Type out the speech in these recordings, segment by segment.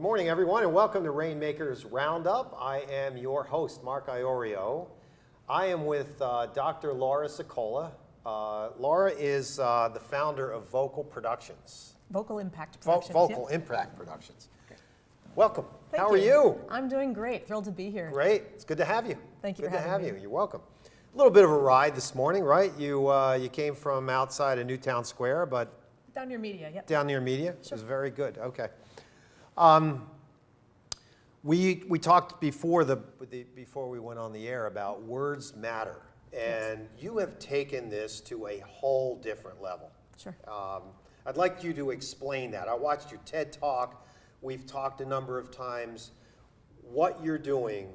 Good morning, everyone, and welcome to Rainmaker's Roundup. I am your host, Mark Iorio. I am with Dr. Laura Sicola. Laura is the founder of Vocal Productions. Vocal Impact Productions. Vocal Impact Productions. Okay. Welcome. Thank How are you? I'm doing great. Thrilled to be here. Great. It's good to have you. Thank you good for to having have me. you. You're welcome. A little bit of a ride this morning, right? You came from outside of Newtown Square, but Down near Media, yep. down near Media. Sure. It was very good. Okay. We talked before we went on the air about words matter, and you have taken this to a whole different level. Sure. I'd like you to explain that. I watched your TED Talk. We've talked a number of times. What you're doing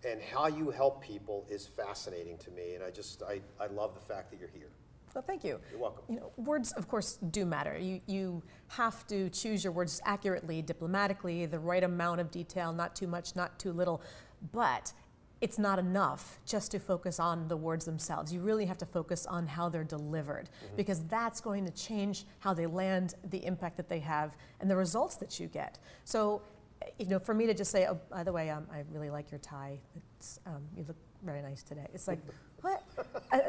and how you help people is fascinating to me, and I love the fact that you're here. Well, thank you. You're welcome. You know, words, of course, do matter. You have to choose your words accurately, diplomatically, the right amount of detail, not too much, not too little. But it's not enough just to focus on the words themselves. You really have to focus on how they're delivered, because that's going to change how they land, the impact that they have, and the results that you get. So, you know, for me to just say, oh, by the way, I really like your tie. It's, you look very nice today. It's like, what?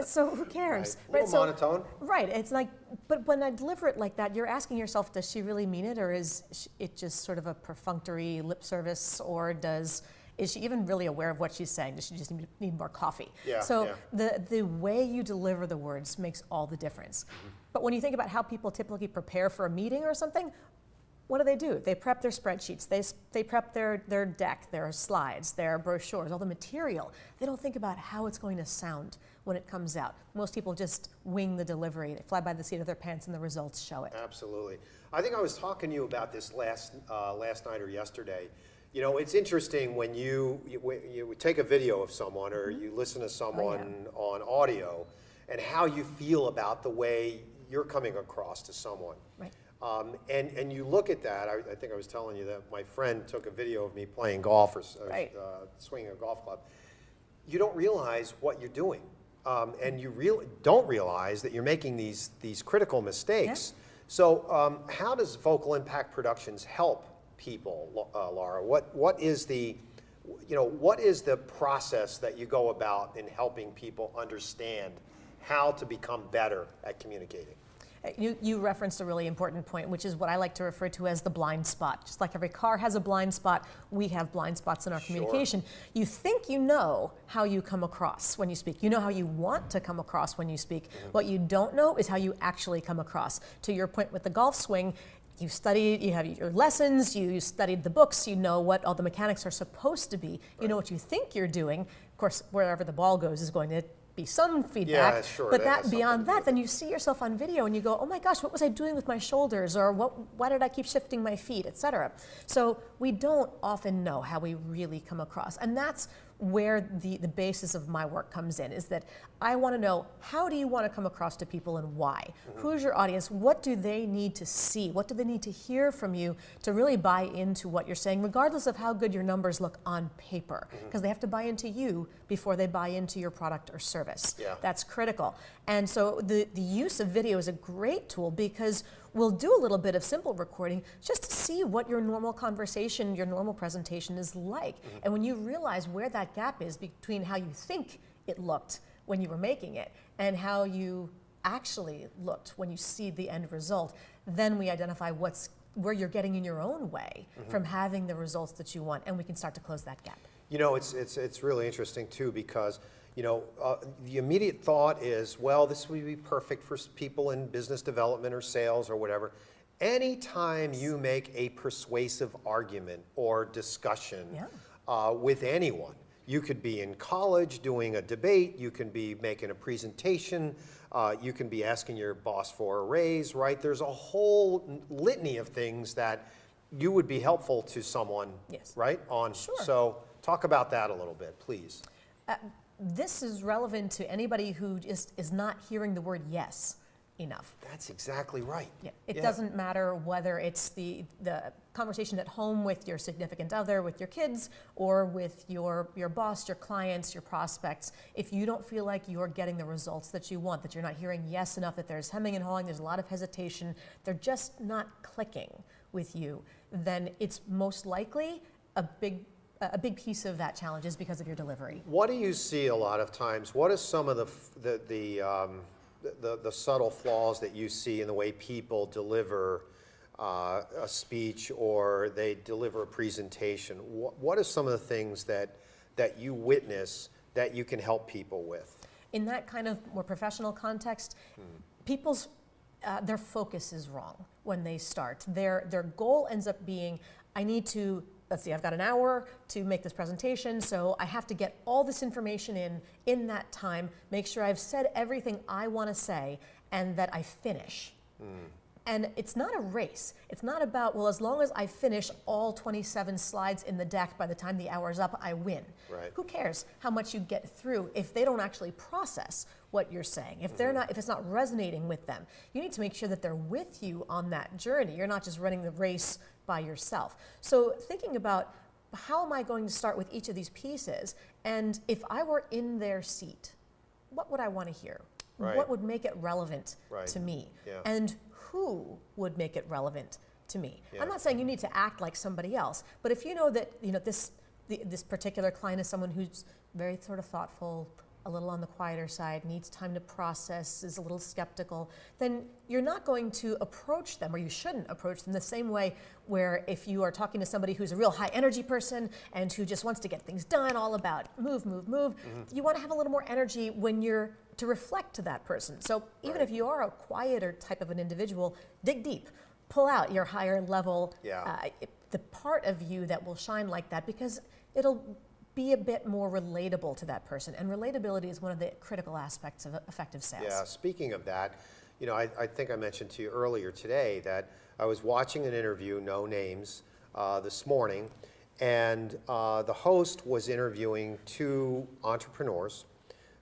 So who cares? Right. A little monotone. Right. It's like, but when I deliver it like that, you're asking yourself, does she really mean it, or is it just sort of a perfunctory lip service, or is she even really aware of what she's saying? Does she just need more coffee? Yeah, so yeah. the way you deliver the words makes all the difference. But when you think about how people typically prepare for a meeting or something, what do? They prep their spreadsheets, they prep their deck, their slides, their brochures, all the material. They don't think about how it's going to sound when it comes out. Most people just wing the delivery. They fly by the seat of their pants and the results show it. Absolutely. I think I was talking to you about this last night or yesterday. You know, it's interesting when you take a video of someone or you listen to someone on audio and how you feel about the way you're coming across to someone. Right. And you look at that. I think I was telling you that my friend took a video of me playing golf or swinging a golf club. You don't realize what you're doing, and you really don't realize that you're making these critical mistakes. Yeah. So, how does Vocal Impact Productions help people, Laura? What is the process that you go about in helping people understand how to become better at communicating? You referenced a really important point, which is what I like to refer to as the blind spot. Just like every car has a blind spot, we have blind spots in our communication. You think you know how you come across when you speak. You know how you want to come across when you speak. What you don't know is how you actually come across. To your point with the golf swing, you studied, you have your lessons, you studied the books, you know what all the mechanics are supposed to be. You know what you think you're doing. Of course, wherever the ball goes is going to be some feedback, yeah, sure, but that beyond that, then you see yourself on video and you go, oh my gosh, what was I doing with my shoulders, or why did I keep shifting my feet, etc. So we don't often know how we really come across, and that's where the basis of my work comes in, is that I want to know, how do you want to come across to people and why? Who's your audience? What do they need to see? What do they need to hear from you to really buy into what you're saying, regardless of how good your numbers look on paper? Because they have to buy into you before they buy into your product or service. Yeah. That's critical. And so the use of video is a great tool, because we'll do a little bit of simple recording just to see what your normal conversation, your normal presentation is like. And when you realize where that gap is between how you think it looked when you were making it and how you actually looked when you see the end result, then we identify where you're getting in your own way from having the results that you want, and we can start to close that gap. You know, it's really interesting too, because the immediate thought is, well, this would be perfect for people in business development or sales or whatever. Anytime you make a persuasive argument or discussion with anyone, you could be in college doing a debate, you can be making a presentation, you can be asking your boss for a raise, right? There's a whole litany of things that you would be helpful to someone, right? Sure. So talk about that a little bit, please. This is relevant to anybody who just is not hearing the word yes enough. That's exactly right. Yeah. It doesn't matter whether it's the conversation at home with your significant other, with your kids, or with your boss, your clients, your prospects. If you don't feel like you're getting the results that you want, that you're not hearing yes enough, that there's hemming and hawing, there's a lot of hesitation, they're just not clicking with you, then it's most likely a big piece of that challenge is because of your delivery. What do you see a lot of times? What are some of the subtle flaws that you see in the way people deliver a speech or they deliver a presentation? What are some of the things that you witness that you can help people with? In that kind of more professional context, people's their focus is wrong when they start. Their goal ends up being, I need to, let's see, I've got an hour to make this presentation, so I have to get all this information in that time, make sure I've said everything I want to say, and that I finish. And it's not a race. It's not about, well, as long as I finish all 27 slides in the deck by the time the hour's up, I win. Right. Who cares how much you get through if they don't actually process what you're saying, if they're not, if it's not resonating with them? You need to make sure that they're with you on that journey. You're not just running the race by yourself. So thinking about, how am I going to start with each of these pieces? And if I were in their seat, what would I want to hear? Right. What would make it relevant Right. to me? Yeah. And who would make it relevant to me? Yeah. I'm not saying you need to act like somebody else, but if you know that this particular client is someone who's very sort of thoughtful, a little on the quieter side, needs time to process, is a little skeptical, then you're not going to approach them, or you shouldn't approach them the same way where if you are talking to somebody who's a real high energy person and who just wants to get things done, all about move, you want to have a little more energy when you're to reflect to that person. So even Right. if you are a quieter type of an individual, dig deep, pull out your higher level, the part of you that will shine like that, because it'll be a bit more relatable to that person. And relatability is one of the critical aspects of effective sales. Yeah, speaking of that, I think I mentioned to you earlier today that I was watching an interview, no names, this morning, and the host was interviewing two entrepreneurs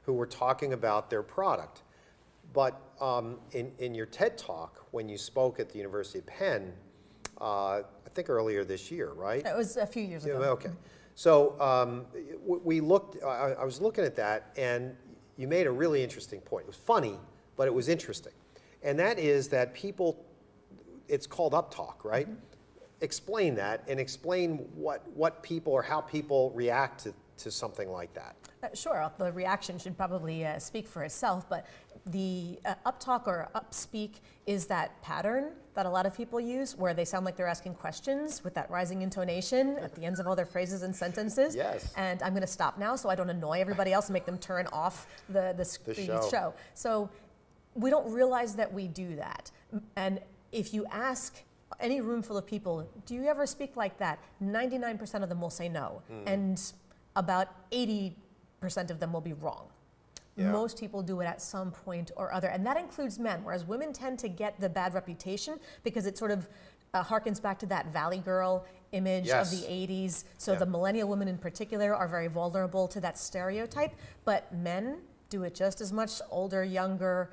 who were talking about their product. But in your TED Talk, when you spoke at the University of Penn, I think earlier this year, right? It was a few years ago. Okay. So we looked, I was looking at that, and you made a really interesting point. It was funny, but it was interesting. And that is that people, it's called uptalk, right? Explain that, and explain what people or how people react to something like that. Sure, the reaction should probably speak for itself, but the uptalk or upspeak is that pattern that a lot of people use where they sound like they're asking questions with that rising intonation at the ends of all their phrases and sentences. Yes. And I'm going to stop now so I don't annoy everybody else and make them turn off the show. So we don't realize that we do that. And if you ask any room full of people, do you ever speak like that? 99% of them will say no. And about 80% of them will be wrong. Yeah. Most people do it at some point or other, and that includes men, whereas women tend to get the bad reputation because it sort of harkens back to that Valley Girl image of the 80s. So the millennial women in particular are very vulnerable to that stereotype, but men do it just as much, older, younger,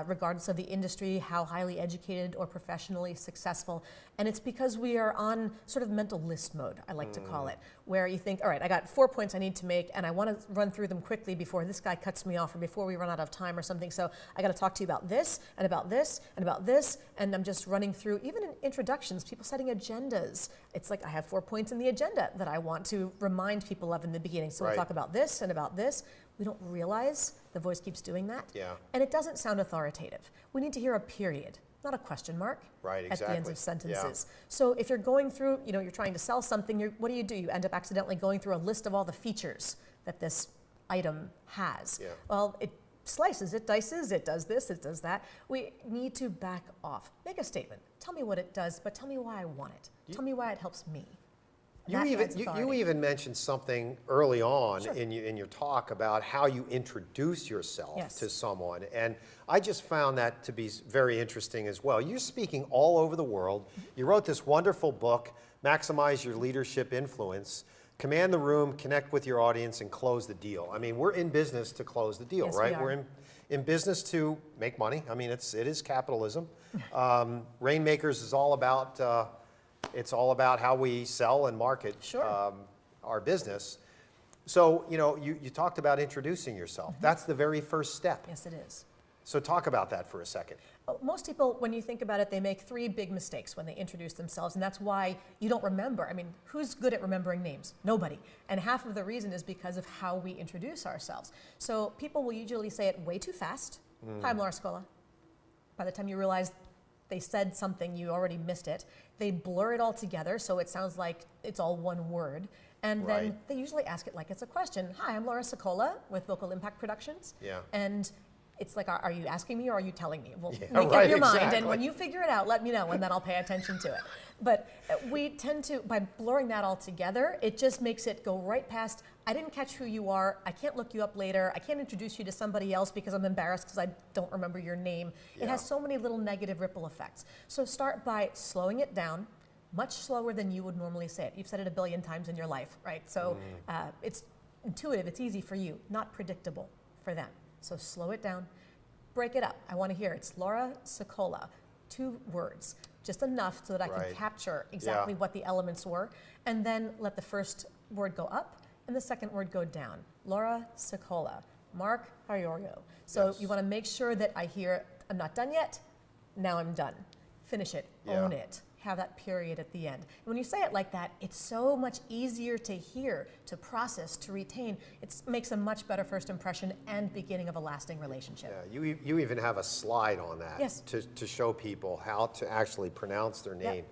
regardless of the industry, how highly educated or professionally successful. And it's because we are on sort of mental list mode, I like to call it, where you think, all right, I got 4 points I need to make, and I want to run through them quickly before this guy cuts me off or before we run out of time or something. So I got to talk to you about this, and about this, and about this, and I'm just running through, even in introductions, people setting agendas. It's like I have 4 points in the agenda that I want to remind people of in the beginning. So we'll talk about this and about this. We don't realize the voice keeps doing that. Yeah. And it doesn't sound authoritative. We need to hear a period, not a question mark. Right, at the ends exactly. of sentences. Yeah. So if you're going through, you're trying to sell something, what do? You end up accidentally going through a list of all the features that this item has. Yeah. Well, it slices, it dices, it does this, it does that. We need to back off. Make a statement. Tell me what it does, but tell me why I want it. Tell me why it helps me. You even mentioned something early on Sure. in your talk about how you introduce yourself Yes. to someone, and I just found that to be very interesting as well. You're speaking all over the world. You wrote this wonderful book, Maximize Your Leadership Influence, Command the Room, Connect with Your Audience, and Close the Deal. I mean, we're in business to close the deal, Yes, right? we are. We're in business to make money. I mean, it is capitalism. Rainmakers is all about... it's all about how we sell and market our business. So, you talked about introducing yourself. That's the very first step. Yes, it is. So talk about that for a second. Most people, when you think about it, they make 3 big mistakes when they introduce themselves, and that's why you don't remember. I mean, who's good at remembering names? Nobody. And half of the reason is because of how we introduce ourselves. So people will usually say it way too fast. Hi, I'm Laura Sicola. By the time you realize they said something, you already missed it. They blur it all together, so it sounds like it's all one word. And then they usually ask it like it's a question. Hi, I'm Laura Sicola with Local Impact Productions. Yeah. And it's like, are you asking me or are you telling me? Well, Yeah, make right, up your mind, exactly. and when you figure it out, let me know, and then I'll pay attention to it. But we tend to, by blurring that all together, it just makes it go right past, I didn't catch who you are, I can't look you up later, I can't introduce you to somebody else because I'm embarrassed because I don't remember your name. Yeah. It has so many little negative ripple effects. So start by slowing it down, much slower than you would normally say it. You've said it a billion times in your life, right? So it's intuitive, it's easy for you, not predictable for them. So slow it down. Break it up. I want to hear it's Laura Sicola, 2 words, just enough so that I can capture exactly what the elements were, and then let the first word go up and the second word go down. Laura Sicola. Mark Ariorio. So you want to make sure that I hear, I'm not done yet, now I'm done. Finish it, own it. Have that period at the end. And when you say it like that, it's so much easier to hear, to process, to retain. It makes a much better first impression and beginning of a lasting relationship. Yeah, you even have a slide on that Yes. to show people how to actually pronounce their name.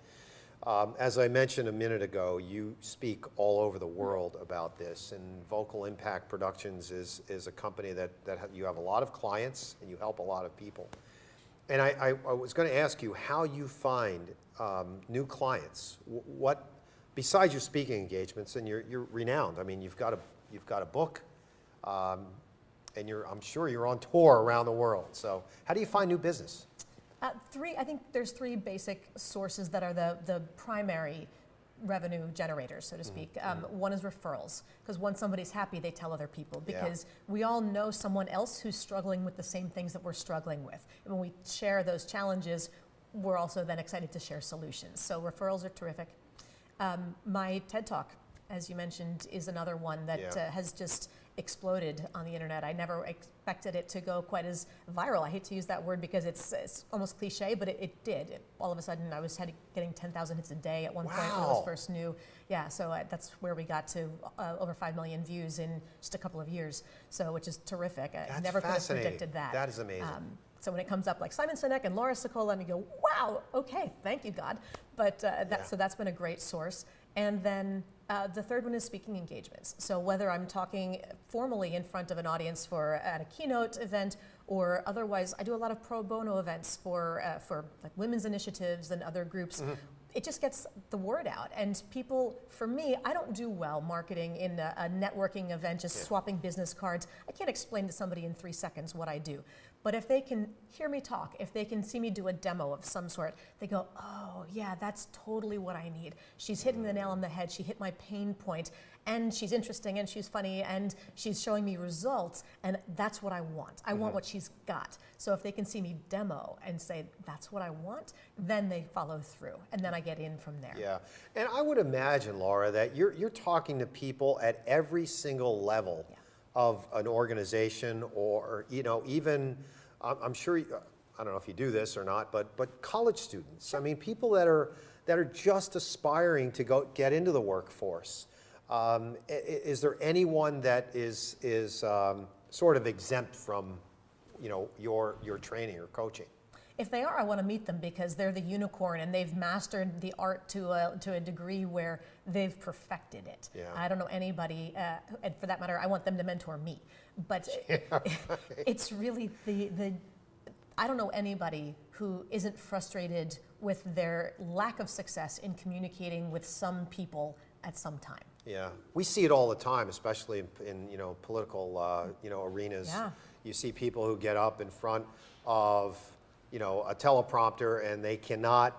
As I mentioned a minute ago, you speak all over the world about this, and Vocal Impact Productions is a company that you have a lot of clients and you help a lot of people. And I was going to ask you how you find new clients. What, besides your speaking engagements, and you're renowned. I mean, you've got a book, and I'm sure you're on tour around the world. So how do you find new business? I think there's 3 basic sources that are the primary revenue generators, so to speak. One is referrals, because once somebody's happy, they tell other people, because we all know someone else who's struggling with the same things that we're struggling with. And when we share those challenges, we're also then excited to share solutions. So referrals are terrific. My TED Talk, as you mentioned, is another one that has just exploded on the internet. I never expected it to go quite as viral. I hate to use that word because it's almost cliche, but it did. All of a sudden, I was getting 10,000 hits a day at one point when it was first new. Yeah, so that's where we got to over 5 million views in just a couple of years, so which is terrific. I never could have predicted that. That is amazing. So when it comes up like Simon Sinek and Laura Sicola, and you go, wow, okay, thank you, God. But so that's been a great source. And then the third one is speaking engagements. So whether I'm talking formally in front of an audience at a keynote event, or otherwise, I do a lot of pro bono events for like women's initiatives and other groups. It just gets the word out. And people, for me, I don't do well marketing in a networking event, just swapping business cards. I can't explain to somebody in 3 seconds what I do. But if they can hear me talk, if they can see me do a demo of some sort, they go, oh, yeah, that's totally what I need. She's hitting the nail on the head. She hit my pain point, and she's interesting, and she's funny, and she's showing me results, and that's what I want. I want what she's got. So if they can see me demo and say, that's what I want, then they follow through, and then I get in from there. Yeah, and I would imagine, Laura, that you're talking to people at every single level of an organization, or even I'm sure, I don't know if you do this or not, but college students. I mean, people that are just aspiring to get into the workforce. Is there anyone that is sort of exempt from your training or coaching? If they are, I want to meet them because they're the unicorn and they've mastered the art to a degree where they've perfected it. Yeah. I don't know anybody, and for that matter, I want them to mentor me. But it's really I don't know anybody who isn't frustrated with their lack of success in communicating with some people at some time. Yeah, we see it all the time, especially in political arenas. Yeah. You see people who get up in front of a teleprompter and they cannot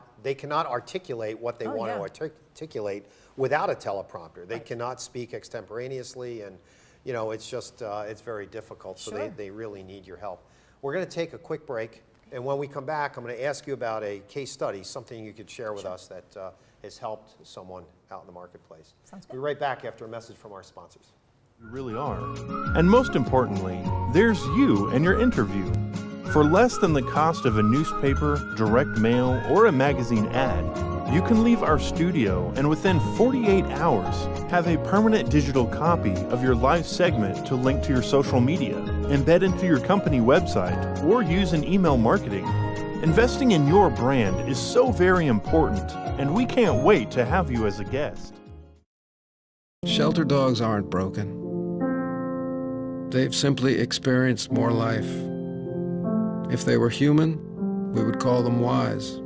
articulate what they want to articulate without a teleprompter. They cannot speak extemporaneously, and it's just it's very difficult. So they really need your help. We're going to take a quick break, and when we come back, I'm going to ask you about a case study, something you could share with us that has helped someone out in the marketplace. Sounds good. We'll be right back after a message from our sponsors. You really are. And most importantly, there's you and your interview. For less than the cost of a newspaper, direct mail, or a magazine ad, you can leave our studio and within 48 hours have a permanent digital copy of your live segment to link to your social media, embed into your company website, or use in email marketing. Investing in your brand is so very important, and we can't wait to have you as a guest. Shelter dogs aren't broken. They've simply experienced more life. If they were human, we would call them wise.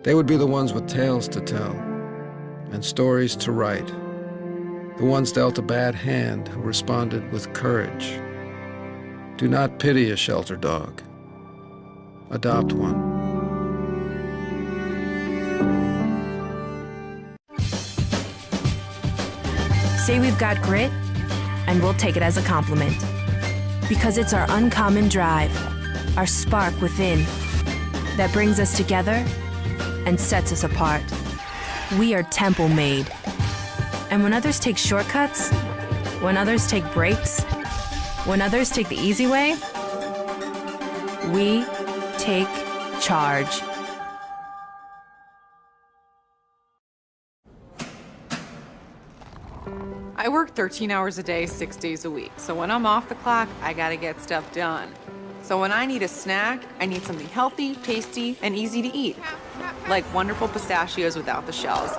They would be the ones with tales to tell and stories to write, the ones dealt a bad hand who responded with courage. Do not pity a shelter dog. Adopt one. Say we've got grit, and we'll take it as a compliment. Because it's our uncommon drive, our spark within, that brings us together and sets us apart. We are temple made. And when others take shortcuts, when others take breaks, when others take the easy way, we take charge. I work 13 hours a day, 6 days a week. So when I'm off the clock, I gotta get stuff done. So when I need a snack, I need something healthy, tasty, and easy to eat. Like wonderful pistachios without the shells.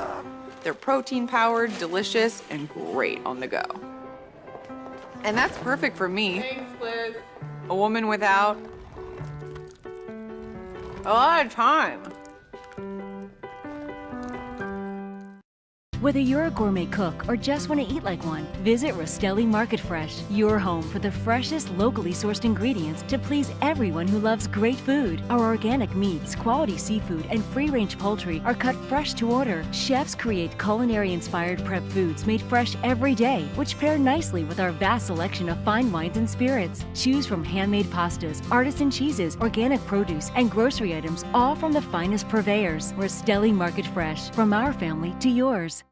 They're protein-powered, delicious, and great on the go. And that's perfect for me. Thanks, Liz. A woman without a lot of time. Whether you're a gourmet cook or just want to eat like one, visit Rostelli Market Fresh, your home for the freshest, locally sourced ingredients to please everyone who loves great food. Our organic meats, quality seafood, and free-range poultry are cut fresh to order. Chefs create culinary-inspired prep foods made fresh every day, which pair nicely with our vast selection of fine wines and spirits. Choose from handmade pastas, artisan cheeses, organic produce, and grocery items, all from the finest purveyors. Rostelli Market Fresh, from our family to yours.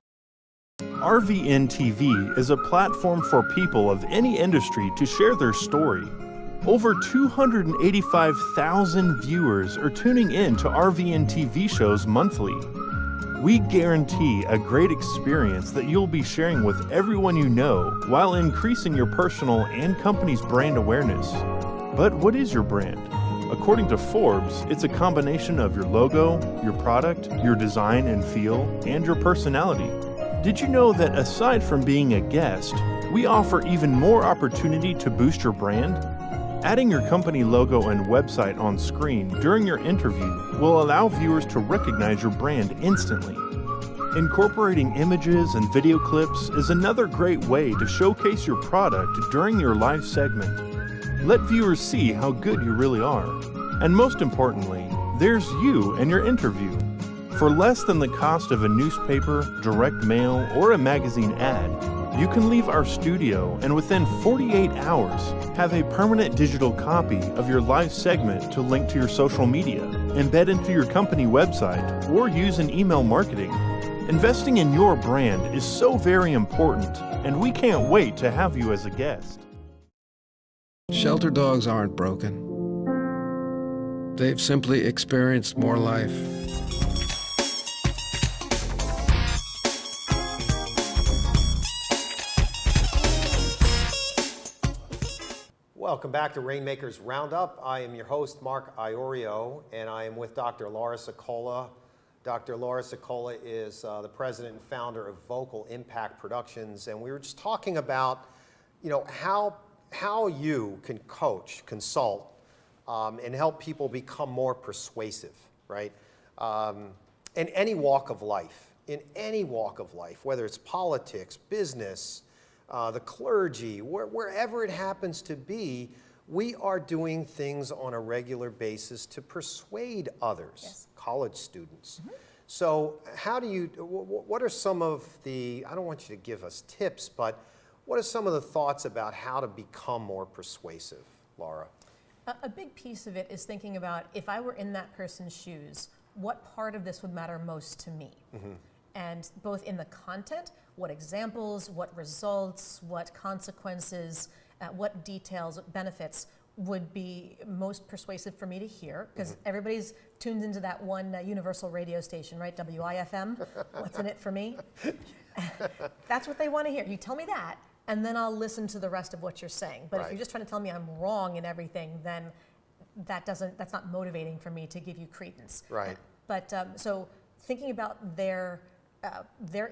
RVN TV is a platform for people of any industry to share their story. Over 285,000 viewers are tuning in to RVN TV shows monthly. We guarantee a great experience that you'll be sharing with everyone you know while increasing your personal and company's brand awareness. But what is your brand? According to Forbes, it's a combination of your logo, your product, your design and feel, and your personality. Did you know that aside from being a guest, we offer even more opportunity to boost your brand? Adding your company logo and website on screen during your interview will allow viewers to recognize your brand instantly. Incorporating images and video clips is another great way to showcase your product during your live segment. Let viewers see how good you really are. And most importantly, there's you and your interview. For less than the cost of a newspaper, direct mail, or a magazine ad, you can leave our studio and within 48 hours have a permanent digital copy of your live segment to link to your social media, embed into your company website, or use in email marketing. Investing in your brand is so very important, and we can't wait to have you as a guest. Shelter dogs aren't broken. They've simply experienced more life. Welcome back to Rainmaker's Roundup. I am your host, Mark Iorio, and I am with Dr. Laura Sicola. Dr. Laura Sicola is the president and founder of Vocal Impact Productions, and we were just talking about, how you can coach, consult, and help people become more persuasive, right? In any walk of life, whether it's politics, business, the clergy, wherever it happens to be, we are doing things on a regular basis to persuade others, yes. College students. Mm-hmm. So what are some of the, I don't want you to give us tips, but what are some of the thoughts about how to become more persuasive, Laura? A big piece of it is thinking about, if I were in that person's shoes, what part of this would matter most to me? Mm-hmm. And both in the content, what examples, what results, what consequences, what details, what benefits would be most persuasive for me to hear, because everybody's tuned into that one universal radio station, right? WIFM. What's in it for me? That's what they want to hear. You tell me that, and then I'll listen to the rest of what you're saying. But if you're just trying to tell me I'm wrong in everything, then that's not motivating for me to give you credence. Right. But so thinking about their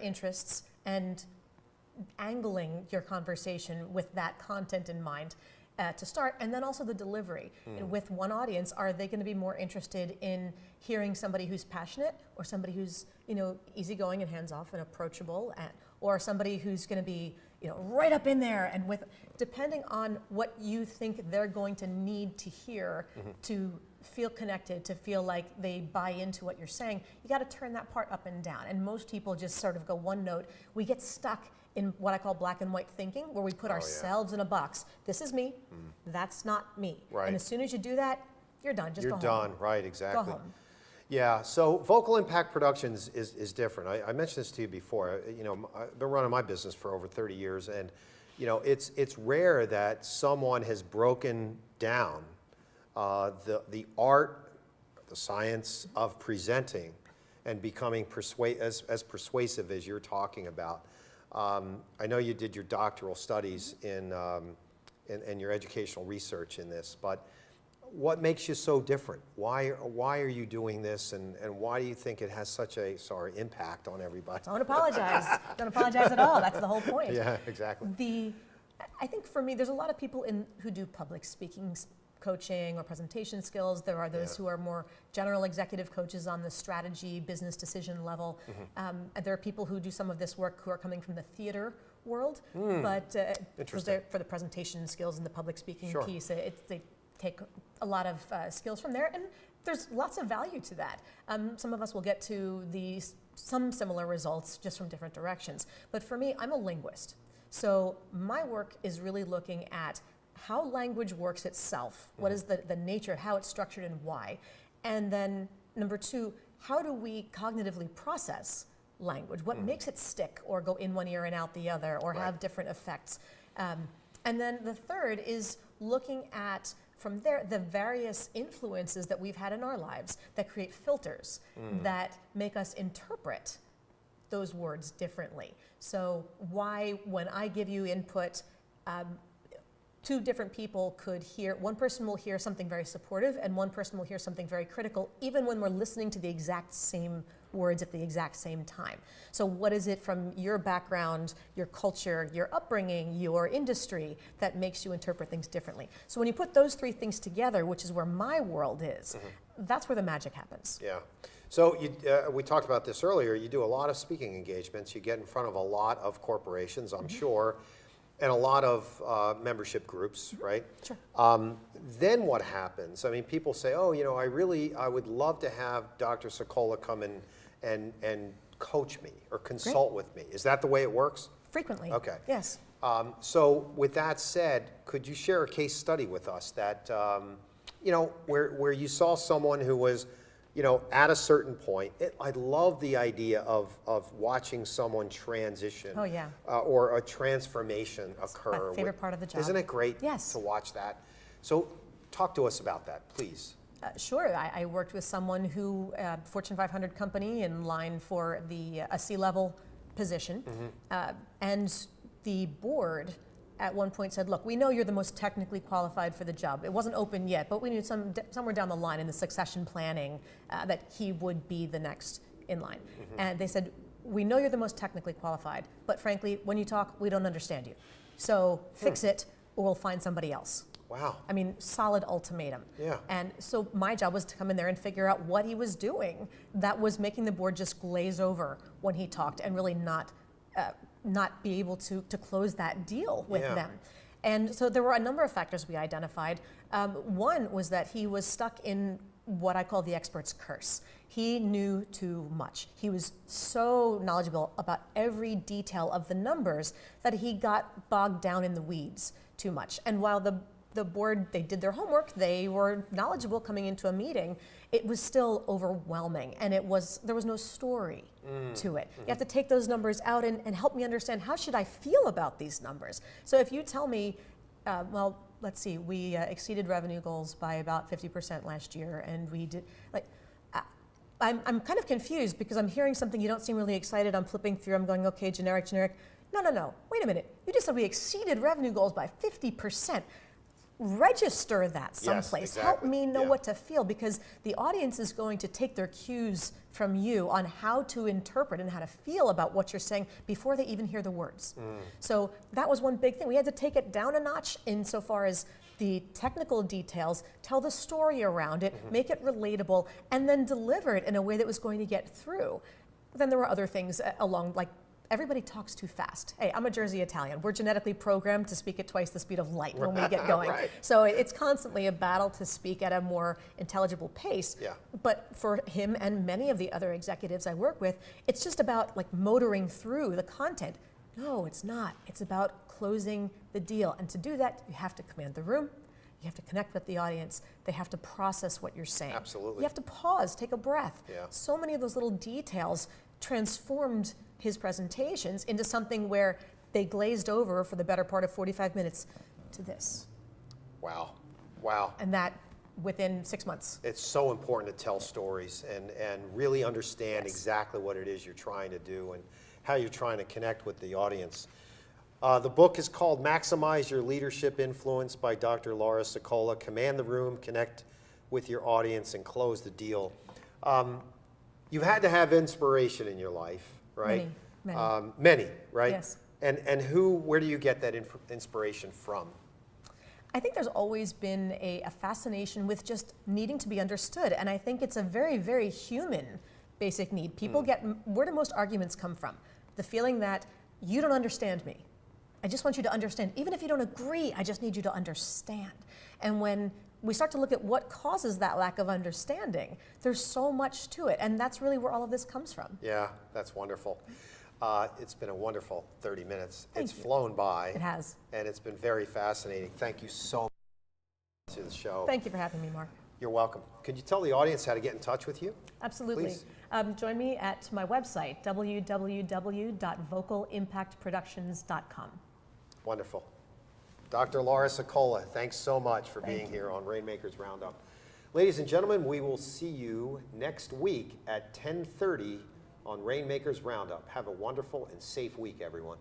interests and angling your conversation with that content in mind to start, and then also the delivery. And with one audience, are they going to be more interested in hearing somebody who's passionate, or somebody who's easygoing and hands-off and approachable, or somebody who's going to be right up in there and with, depending on what you think they're going to need to hear to feel connected, to feel like they buy into what you're saying, you got to turn that part up and down. And most people just sort of go one note. We get stuck in what I call black and white thinking, where we put ourselves in a box. This is me, that's not me. Right. And as soon as you do that, you're done, just You're go home. done, right, exactly. Go home. Yeah, so Vocal Impact Productions is different. I mentioned this to you before. I've been running my business for over 30 years, and it's rare that someone has broken down the art, the science of presenting and becoming as persuasive as you're talking about. I know you did your doctoral studies in your educational research in this, but what makes you so different? Why are you doing this, and why do you think it has such a impact on everybody? Don't apologize. Don't apologize at all. That's the whole point. Yeah, exactly. I think for me, there's a lot of people who do public speaking coaching or presentation skills. There are those who are more general executive coaches on the strategy, business decision level. And there are people who do some of this work who are coming from the theater world, but for the presentation skills and the public speaking piece, they take a lot of skills from there, and there's lots of value to that. Some of us will get to some similar results just from different directions. But for me, I'm a linguist. So my work is really looking at how language works itself. What is the nature, how it's structured, and why? And then number two, how do we cognitively process language? What makes it stick or go in one ear and out the other, or have different effects? And then the third is looking at, from there, the various influences that we've had in our lives that create filters that make us interpret those words differently. So why, when I give you input, two different people could hear, one person will hear something very supportive and one person will hear something very critical, even when we're listening to the exact same words at the exact same time. So what is it from your background, your culture, your upbringing, your industry that makes you interpret things differently? So when you put those three things together, which is where my world is, that's where the magic happens. Yeah. So we talked about this earlier. You do a lot of speaking engagements. You get in front of a lot of corporations, I'm sure, and a lot of membership groups, right? Sure. Then what happens? I mean, people say, oh, I would love to have Dr. Sicola come in and coach me or consult with me. Is that the way it works? Frequently. Okay. Yes. So with that said, could you share a case study with us that, where you saw someone who was, at a certain point? I love the idea of watching someone transition. Oh, yeah. Or a transformation occur. My favorite part of the job. Isn't it great Yes. to watch that? So talk to us about that, please. Sure. I worked with someone who, Fortune 500 company, in line for a C-level position. And the board at one point said, look, we know you're the most technically qualified for the job. It wasn't open yet, but we knew somewhere down the line in the succession planning that he would be the next in line. And they said, we know you're the most technically qualified, but frankly, when you talk, we don't understand you. So fix it, or we'll find somebody else. Wow. I mean, solid ultimatum. Yeah. And so my job was to come in there and figure out what he was doing that was making the board just glaze over when he talked and really not be able to close that deal with them. And so there were a number of factors we identified. One was that he was stuck in what I call the expert's curse. He knew too much. He was so knowledgeable about every detail of the numbers that he got bogged down in the weeds too much. And while the board, they did their homework, they were knowledgeable coming into a meeting, it was still overwhelming, and there was no story to it. You have to take those numbers out and help me understand, how should I feel about these numbers? So if you tell me, well, let's see, we exceeded revenue goals by about 50% last year, and we did, like, I'm kind of confused because I'm hearing something you don't seem really excited. I'm flipping through, I'm going, okay, generic, generic. No, wait a minute. You just said we exceeded revenue goals by 50%. Register that someplace. exactly. Help me know Yeah. what to feel, because the audience is going to take their cues from you on how to interpret and how to feel about what you're saying before they even hear the words. So that was one big thing. We had to take it down a notch insofar as the technical details, tell the story around it, make it relatable, and then deliver it in a way that was going to get through. Then there were other things along, like, everybody talks too fast. Hey, I'm a Jersey Italian. We're genetically programmed to speak at twice the speed of light when we get going. Right. So it's constantly a battle to speak at a more intelligible pace. Yeah. But for him and many of the other executives I work with, it's just about like motoring through the content. No, it's not. It's about closing the deal. And to do that, you have to command the room. You have to connect with the audience. They have to process what you're saying. Absolutely. You have to pause, take a breath. Yeah. So many of those little details transformed his presentations into something where they glazed over for the better part of 45 minutes to this. Wow. Wow. And that within 6 months. It's so important to tell stories and really understand Yes. exactly what it is you're trying to do and how you're trying to connect with the audience. The book is called Maximize Your Leadership Influence by Dr. Laura Sicola. Command the room, connect with your audience, and close the deal. You've had to have inspiration in your life, right? Many. Many, right? Yes. And where do you get that inspiration from? I think there's always been a fascination with just needing to be understood. And I think it's a very, very human basic need. People get, where do most arguments come from? The feeling that you don't understand me. I just want you to understand. Even if you don't agree, I just need you to understand. And when we start to look at what causes that lack of understanding, there's so much to it. And that's really where all of this comes from. Yeah, that's wonderful. It's been a wonderful 30 minutes. It's you. flown by. It has. And it's been very fascinating. Thank you so much to the show. Thank you for having me, Mark. You're welcome. Could you tell the audience how to get in touch with you? Absolutely. Please. Join me at my website, www.vocalimpactproductions.com. Wonderful. Dr. Laura Sicola, thanks so much for being here on Rainmakers Roundup. Ladies and gentlemen, we will see you next week at 10:30 on Rainmakers Roundup. Have a wonderful and safe week, everyone.